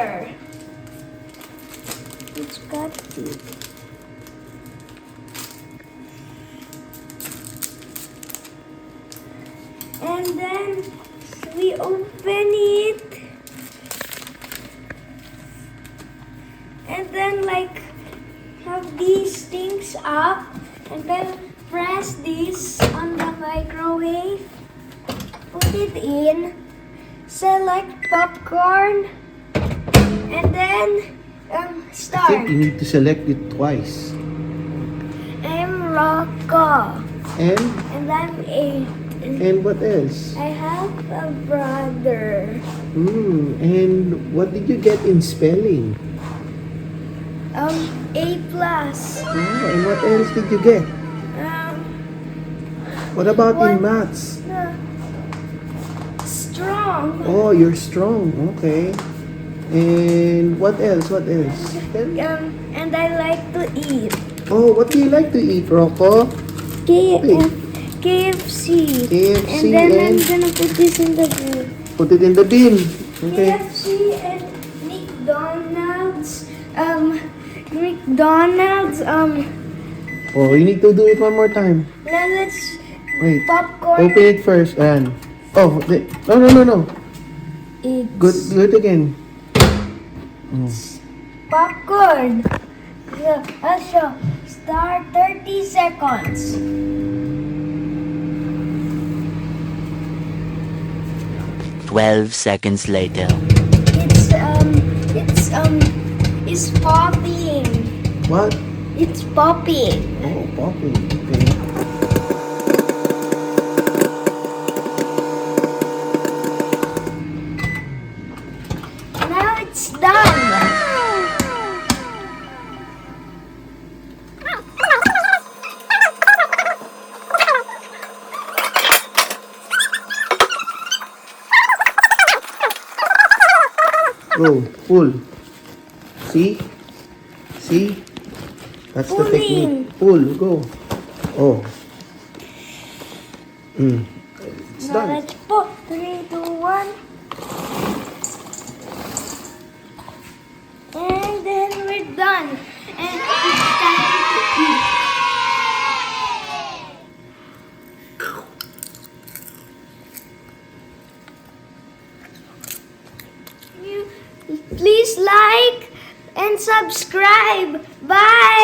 here. It's got to. And then we open it. And then like have these things up. And then press this on the microwave. Put it in. Select popcorn. And then I think start. you need to select it twice. I'm Rocco. And And I'm 8. and what else? I have a brother. And what did you get in spelling? A plus. Oh, and what else did you get? What about in What? maths? Strong. Oh, you're strong. Okay. And what else? What else? And I like to eat. Oh, what do you like to eat, Rocco? KFC. KFC And then I'm and gonna put this in the bin. put it in the bin. Okay. KFC and McDonald's. McDonald's. Oh, you need to do it one more time. Now let's Wait. popcorn. Open it first. And no. It's Good again. popcorn. So, I'll show. Start 30 seconds. "12 seconds later. It's popping. What? It's popping. Oh, popping. Okay. Now it's done. Go. Pull. See? See? That's the Pulling. technique. Pull. Go. Oh. It's Now done. let's put 3, 2, 1. And then we're done. And it's time to eat. Please like and subscribe. Bye.